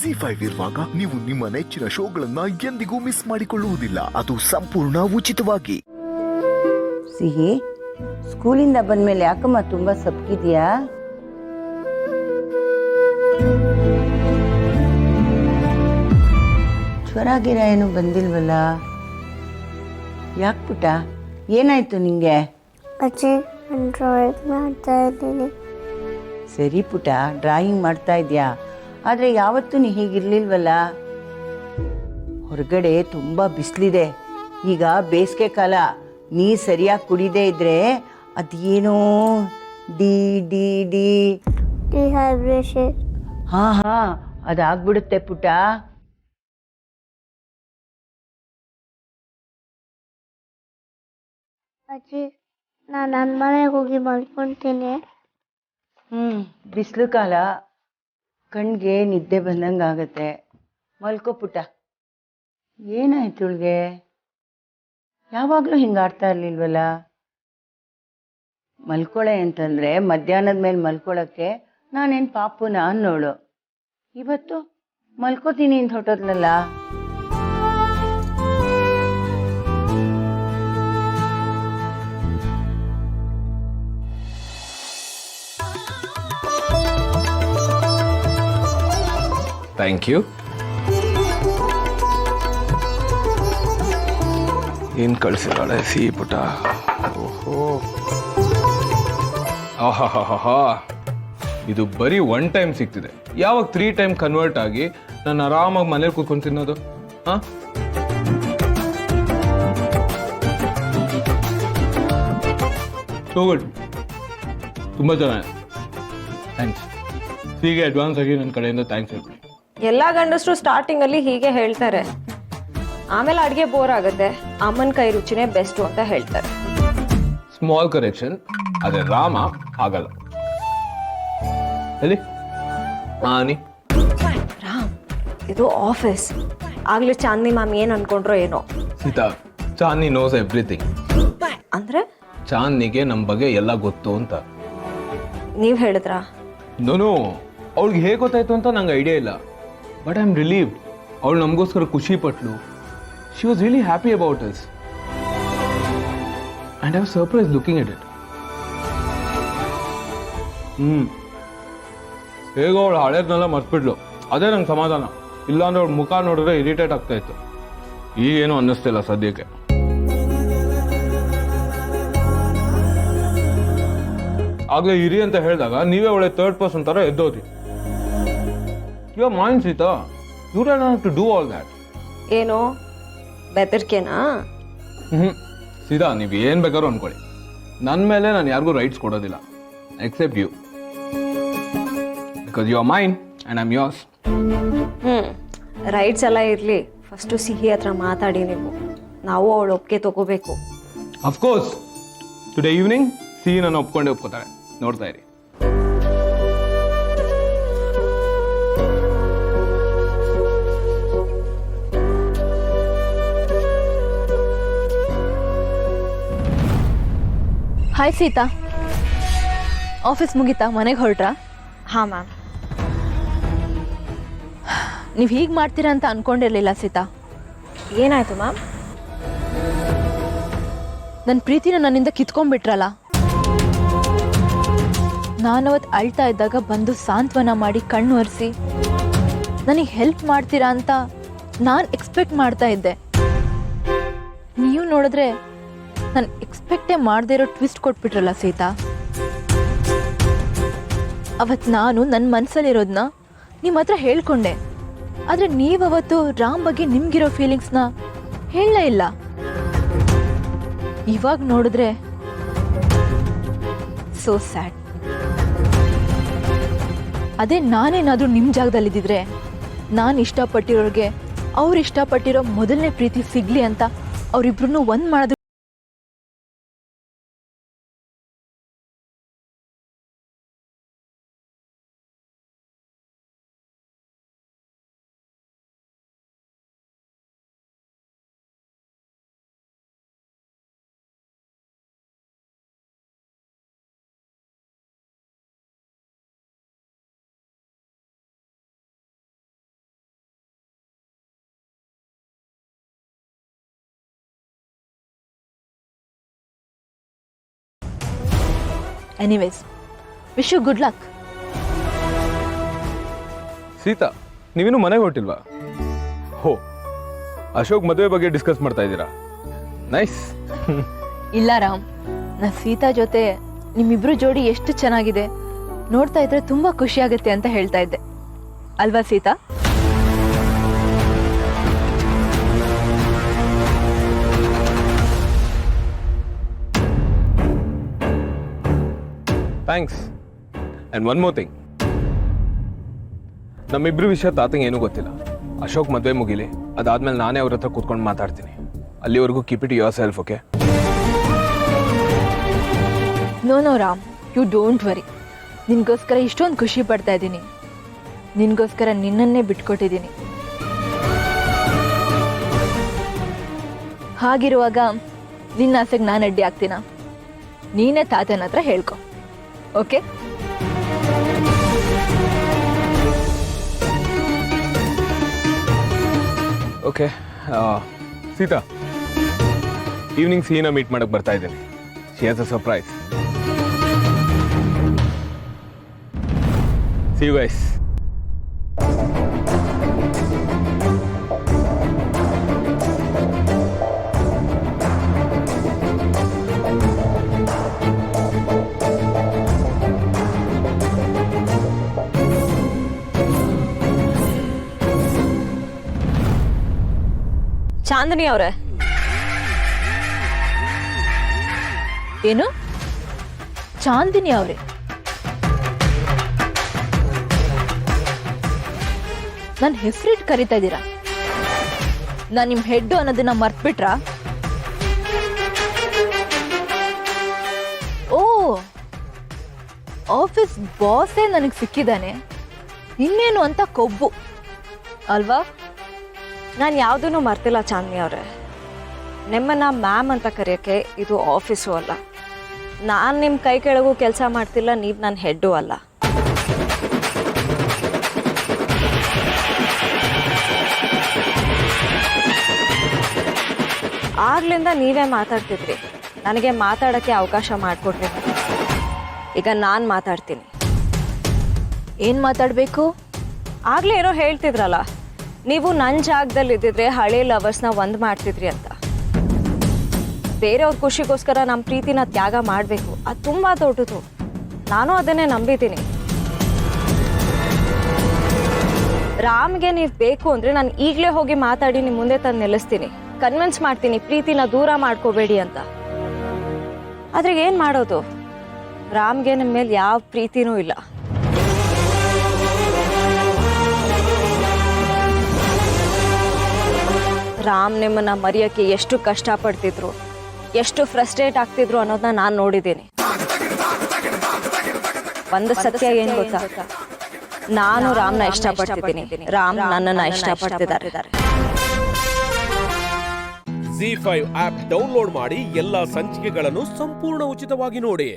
ಜಿ5 ಇರುವಾಗ ನೀವು ನಿಮ್ಮ ನೆಚ್ಚಿನ ಶೋಗಳನ್ನ ಎಂದಿಗೂ ಮಿಸ್ ಮಾಡಿಕೊಳ್ಳುವುದಿಲ್ಲ. ಅದು ಸಂಪೂರ್ಣ ಉಚಿತವಾಗಿ. ಸಿಹಿ, ಸ್ಕೂಲಿಂದ ಬಂದ್ಮೇಲೆ ಯಾಕಮ್ಮ ತುಂಬಾ ಸಪ್ಪಗಿದ್ಯಾ? ಜ್ವರ ಗಿರ ಏನು ಬಂದಿಲ್ವಲ್ಲ? ಯಾಕೆ ಪುಟ್ಟ, ಏನಾಯ್ತು ನಿಂಗೆ? ಅಜ್ಜಿ, ನಾನು ಡ್ರಾಯಿಂಗ್ ಮಾಡ್ತಾ ಇದ್ದೀನಿ. ಸರಿ ಪುಟ್ಟ, ಡ್ರಾಯಿಂಗ್ ಮಾಡ್ತಾ ಇದೆಯಾ, ಆದರೆ ಯಾವತ್ತೂ ನೀ ಹೀಗಿರ್ಲಿಲ್ವಲ್ಲ. ಹೊರಗಡೆ ತುಂಬ ಬಿಸಿಲಿದೆ, ಈಗ ಬೇಸಿಗೆ ಕಾಲ. ನೀ ಸರಿಯಾಗಿ ಕುಡಿದೇ ಇದ್ರೆ ಅದೇನೋ ಡಿ ಡಿ ಡಿ ಡಿಹೈಡ್ರೇಷನ್. ಹಾಂ ಅದಾಗ್ಬಿಡುತ್ತೆ ಪುಟ್ಟ. ಅಜ್ಜಿ, ನಾನು ನನ್ನ ಮನೆಗೆ ಹೋಗಿ ಮಲ್ಕೊತೀನಿ. ಬಿಸಿಲು ಕಾಲ, ಕಣ್ಗೆ ನಿದ್ದೆ ಬಂದಂಗೆ ಆಗತ್ತೆ. ಮಲ್ಕೋ ಪುಟ್ಟ. ಏನಾಯ್ತು ಇವಳಿಗೆ? ಯಾವಾಗಲೂ ಹಿಂಗೆ ಆಡ್ತಾ ಇರಲಿಲ್ವಲ್ಲ. ಮಲ್ಕೊಳೆ ಅಂತಂದರೆ ಮಧ್ಯಾಹ್ನದ ಮೇಲೆ ಮಲ್ಕೊಳಕ್ಕೆ ನಾನೇನು ಪಾಪುನ ಅನ್ನೋಳು. ಇವತ್ತು ಮಲ್ಕೋತೀನಿ ಅಂತ ಹೊಟ್ಟೋದ್ಲಲ್ಲ. Thank you. ಏನು ಕಳಿಸಿದಾಳೆ ಸಿಹಿ ಪುಟ. ಓಹೋ, ಆಹಾ, ಇದು ಬರೀ 1 ಟೈಮ್ ಸಿಗ್ತಿದೆ. ಯಾವಾಗ 3 ಟೈಮ್ ಕನ್ವರ್ಟ್ ಆಗಿ ನಾನು ಆರಾಮಾಗಿ ಮನೇಲಿ ಕೂತ್ಕೊಂಡು ತಿನ್ನೋದು? ಹಾಂ, ಸೋ ಗುಡ್, ತುಂಬ ಚೆನ್ನಾಗಿದೆ. ಥ್ಯಾಂಕ್ಸ್. ಹೀಗೆ ಅಡ್ವಾನ್ಸ್ ಆಗಿ ನನ್ನ ಕಡೆಯಿಂದ ಥ್ಯಾಂಕ್ಸ್ ಹೇಳ್ತೀನಿ. ಎಲ್ಲ ಗಂಡಸರು ಸ್ಟಾರ್ಟಿಂಗ್ ಅಲ್ಲಿ ಹೀಗೆ ಹೇಳ್ತಾರೆ, ಆಮೇಲೆ ಅಡುಗೆ ಬೋರ್ ಆಗುತ್ತೆ, ಅಮ್ಮನ ಕೈ ರುಚಿನೇ ಬೆಸ್ಟ್ ಅಂತ ಹೇಳ್ತಾರೆ. ಸ್ಮಾಲ್ ಕರೆಕ್ಷನ್, ಅದೇ ರಾಮ ಆಗಲ್ಲ. ಎಲ್ಲಿ ಆನಿ? ರಾಮ್, ಇದು ಆಫೀಸ್. ಆಗ್ಲೇ ಚಾಂದಿನಿ ಮ್ಯಾಮ್ ಏನ್ ಅನ್ಕೊಂಡ್ರೋ ಏನೋ. Sita, Chandini knows everything. ಅಂದ್ರೆ ಚಾಂದಿನಿಗೆ ನಮ್ಮ ಬಗ್ಗೆ ಎಲ್ಲ ಗೊತ್ತು ಅಂತ ನೀವ್ ಹೇಳಿದ್ರಾ? ನೋನು, ಅವಳಿಗೆ ಹೇಗೆ ಗೊತ್ತಾಯ್ತು ಅಂತ ನಂಗೆ ಐಡಿಯಾ ಇಲ್ಲ. But I am relieved. ಅವಳು ನಮಗೋಸ್ಕರ ಖುಷಿ ಪಟ್ಲು. She was really happy about us and I was surprise looking at it. ಹೇಗೋ ಅವಳು ಹಳೇದನ್ನೆಲ್ಲ ಮರ್ತ್ಬಿಡ್ಲು, ಅದೇ ನಂಗೆ ಸಮಾಧಾನ. ಇಲ್ಲಾಂದ್ರೆ ಅವಳ ಮುಖ ನೋಡಿದ್ರೆ ಇರಿಟೇಟ್ ಆಗ್ತಾ ಇತ್ತು. ಈಗೇನು ಅನ್ನಿಸ್ತಿಲ್ಲ ಸದ್ಯಕ್ಕೆ. ಆಗ್ಲೇ ಇರಿ ಅಂತ ಹೇಳಿದಾಗ ನೀವೇ ಒಳ್ಳೆ 3rd ಪರ್ಸನ್ ಥರ ಎದ್ದೋದಿ. You are mind Sita, you don't have to do all that. ಏನು ಬೆದರ್ಕೆನಾ? ಸೀದಾ ನೀವು ಏನು ಬೇಕಾದ್ರೂ ಅನ್ಕೊಳ್ಳಿ, ನನ್ನ ಮೇಲೆ ನಾನು ಯಾರಿಗೂ ರೈಟ್ಸ್ ಕೊಡೋದಿಲ್ಲ except you, because you are mine and I am yours. Rights ಎಲ್ಲ ಇರಲಿ, ಫಸ್ಟು ಸಿಹಿ ಹತ್ರ ಮಾತಾಡಿ ನೀವು. ನಾವು ಅವಳು ಒಪ್ಪಿಗೆ ತಗೋಬೇಕು. ಅಫ್ಕೋರ್ಸ್, ಟುಡೇ ಈವ್ನಿಂಗ್ ಸಿಹಿ ನಾನು ಒಪ್ಕೋತಾಳೆ. ನೋಡ್ತಾ ಇರಿ. ಹಾಯ್ ಸೀತಾ, ಆಫೀಸ್ ಮುಗೀತಾ? ಮನೆಗೆ ಹೊರಟ್ರಾ? ಹಾಂ ಮ್ಯಾಮ್. ನೀವು ಹೀಗೆ ಮಾಡ್ತೀರಾ ಅಂತ ಅನ್ಕೊಂಡಿರ್ಲಿಲ್ಲ ಸೀತಾ. ಏನಾಯ್ತು ಮ್ಯಾಮ್? ನನ್ನ ಪ್ರೀತಿನ ನನ್ನಿಂದ ಕಿತ್ಕೊಂಡ್ಬಿಟ್ರಲ್ಲ. ನಾನವತ್ತು ಅಳ್ತಾ ಇದ್ದಾಗ ಬಂದು ಸಾಂತ್ವನ ಮಾಡಿ ಕಣ್ಣು ಒರೆಸಿ ನನಗೆ ಹೆಲ್ಪ್ ಮಾಡ್ತೀರಾ ಅಂತ ನಾನು ಎಕ್ಸ್ಪೆಕ್ಟ್ ಮಾಡ್ತಾ ಇದ್ದೆ. ನೀವು ನೋಡಿದ್ರೆ ನಾನು ಎಕ್ಸ್ಪೆಕ್ಟೇ ಮಾಡದೇ ಇರೋ ಟ್ವಿಸ್ಟ್ ಕೊಟ್ಬಿಟ್ರಲ್ಲ ಸೀತಾ. ಅವತ್ತು ನಾನು ನನ್ನ ಮನಸ್ಸಲ್ಲಿರೋದನ್ನ ನಿಮ್ಮ ಹತ್ರ ಹೇಳ್ಕೊಂಡೆ, ಆದರೆ ನೀವವತ್ತು ರಾಮ್ ಬಗ್ಗೆ ನಿಮ್ಗಿರೋ ಫೀಲಿಂಗ್ಸ್ನ ಹೇಳಲೇ ಇಲ್ಲ. ಇವಾಗ ನೋಡಿದ್ರೆ ಸೋ ಸ್ಯಾಡ್. ಅದೇ ನಾನೇನಾದರೂ ನಿಮ್ಮ ಜಾಗದಲ್ಲಿದ್ದಿದ್ರೆ ನಾನು ಇಷ್ಟಪಟ್ಟಿರೋರಿಗೆ ಅವ್ರು ಇಷ್ಟಪಟ್ಟಿರೋ ಮೊದಲನೇ ಪ್ರೀತಿ ಸಿಗ್ಲಿ ಅಂತ ಅವರಿಬ್ರು ಒಂದು ಮಾಡೋದು anyways wish you good luck. Sita, ನೀವಿನ್ನೂ ಮನೆಗೆ ಹೊರಟಿಲ್ವಾ? ಹೋ, ಅಶೋಕ್ ಮದುವೆ ಬಗ್ಗೆ ಡಿಸ್ಕಸ್ ಮಾಡ್ತಾ ಇದ್ದೀರಾ? ನೈಸ್. ಇಲ್ಲ ರಾಮ್, ನಾ ಸೀತಾ ಜೊತೆ ನಿಮ್ಮಿಬ್ರು ಜೋಡಿ ಎಷ್ಟು ಚೆನ್ನಾಗಿದೆ, ನೋಡ್ತಾ ಇದ್ರೆ ತುಂಬಾ ಖುಷಿ ಆಗುತ್ತೆ ಅಂತ ಹೇಳ್ತಾ ಇದ್ದೆ ಅಲ್ವಾ Sita? Thanks. And one more thing, ನಮ್ಮಿಬ್ರು ವಿಷಯ ತಾತಂಗೆ ಏನೂ ಗೊತ್ತಿಲ್ಲ. ಅಶೋಕ್ ಮದುವೆ ಮುಗಿಲಿ, ಅದಾದ್ಮೇಲೆ ನಾನೇ ಅವ್ರ ಹತ್ರ ಕೂತ್ಕೊಂಡು ಮಾತಾಡ್ತೀನಿ. ಅಲ್ಲಿವರೆಗೂ keep it yourself, okay? No Ram, you don't worry. ನಿನ್ಗೋಸ್ಕರ ಇಷ್ಟೊಂದು ಖುಷಿ ಪಡ್ತಾ ಇದ್ದೀನಿ. ನಿನ್ಗೋಸ್ಕರ ನಿನ್ನನ್ನೇ ಬಿಟ್ಕೊಟ್ಟಿದ್ದೀನಿ. ಹಾಗಿರುವಾಗ ನಿನ್ನ ಆಸೆಗೆ ನಾನು ಅಡ್ಡಿ ಆಗ್ತೀನ? ನೀನೇ ತಾತನ ಹತ್ರ ಹೇಳ್ಕೊ, okay? Okay. Sita, evening Seena meet ಮಾಡಕ್ಕೆ ಬರ್ತಾ ಇದ್ದೀನಿ. She has a surprise. See you guys. Chandini ಅವರೇ, ಏನು ಚಾಂದಿನಿ ಅವರೇ? ನನ್ನ ಹೆಸರಿಟ್ಟು ಕರಿತಾ ಇದ್ದೀರಾ? ನಾನು ನಿಮ್ಮ ಹೆಡ್ಡು ಅನ್ನೋದನ್ನ ಮರ್ತ್ಬಿಟ್ರಾ? ಓ, ಆಫೀಸ್ ಬಾಸೇ ನನಗೆ ಸಿಕ್ಕಿದ್ದಾನೆ, ಇನ್ನೇನು ಅಂತ ಕೊಬ್ಬು ಅಲ್ವಾ? ನಾನು ಯಾವುದೂ ಮರ್ತಿಲ್ಲ ಚಾಂದಿನಿ ಅವರೇ. ನಿಮ್ಮನ್ನ ಮ್ಯಾಮ್ ಅಂತ ಕರೆಯೋಕ್ಕೆ ಇದು ಆಫೀಸು ಅಲ್ಲ. ನಾನು ನಿಮ್ಮ ಕೈ ಕೆಳಗೂ ಕೆಲಸ ಮಾಡ್ತಿಲ್ಲ, ನೀವು ನನ್ನ ಹೆಡ್ಡು ಅಲ್ಲ. ಆಗ್ಲಿಂದ ನೀವೇ ಮಾತಾಡ್ತಿದ್ರಿ, ನನಗೆ ಮಾತಾಡೋಕ್ಕೆ ಅವಕಾಶ ಮಾಡಿಕೊಡ್ರಿ. ಈಗ ನಾನು ಮಾತಾಡ್ತೀನಿ. ಏನು ಮಾತಾಡಬೇಕು? ಆಗಲೇ ಏನೋ ಹೇಳ್ತಿದ್ರಲ್ಲ, ನೀವು ನನ್ನ ಜಾಗದಲ್ಲಿ ಇದ್ದಿದ್ರೆ ಹಳೆ ಲವರ್ಸ್ನ ಒಂದು ಮಾಡ್ತಿದ್ರಿ ಅಂತ. ಬೇರೆಯವ್ರ ಖುಷಿಗೋಸ್ಕರ ನಮ್ಮ ಪ್ರೀತಿನ ತ್ಯಾಗ ಮಾಡಬೇಕು, ಅದು ತುಂಬ ದೊಡ್ಡದು. ನಾನು ಅದನ್ನೇ ನಂಬಿದ್ದೀನಿ. ರಾಮ್ಗೆ ನೀವು ಬೇಕು ಅಂದರೆ ನಾನು ಈಗಲೇ ಹೋಗಿ ಮಾತಾಡಿ ನಿಮ್ಮ ಮುಂದೆ ತಂದು ನಿಲ್ಲಿಸ್ತೀನಿ, ಕನ್ವಿನ್ಸ್ ಮಾಡ್ತೀನಿ ಪ್ರೀತಿನ ದೂರ ಮಾಡ್ಕೋಬೇಡಿ ಅಂತ. ಆದರೆ ಏನು ಮಾಡೋದು, ರಾಮ್ಗೆ ನಿಮ್ಮ ಮೇಲೆ ಯಾವ ಪ್ರೀತಿನೂ ಇಲ್ಲ. ರಾಮ್ ನಿಮ್ಮನ್ನ ಮರೆಯೋಕ್ಕೆ ಎಷ್ಟು ಕಷ್ಟಪಡ್ತಿದ್ರು, ಎಷ್ಟು ಫ್ರಸ್ಟ್ರೇಟ್ ಆಗ್ತಿದ್ರು ಅನ್ನೋದನ್ನ ನಾನು ನೋಡಿದ್ದೀನಿ. ಒಂದು ಸತ್ಯ ಏನು ಗೊತ್ತಾ, ನಾನು ರಾಮ್ನ ಇಷ್ಟಪಡ್ತಿದ್ದೀನಿ, ರಾಮ್ ನನ್ನನ್ನ ಇಷ್ಟಪಡ್ತಿದ್ದಾರೆ. ZEE5 ಆಪ್ ಡೌನ್ಲೋಡ್ ಮಾಡಿ ಎಲ್ಲಾ ಸಂಚಿಕೆಗಳನ್ನು ಸಂಪೂರ್ಣ ಉಚಿತವಾಗಿ ನೋಡಿ.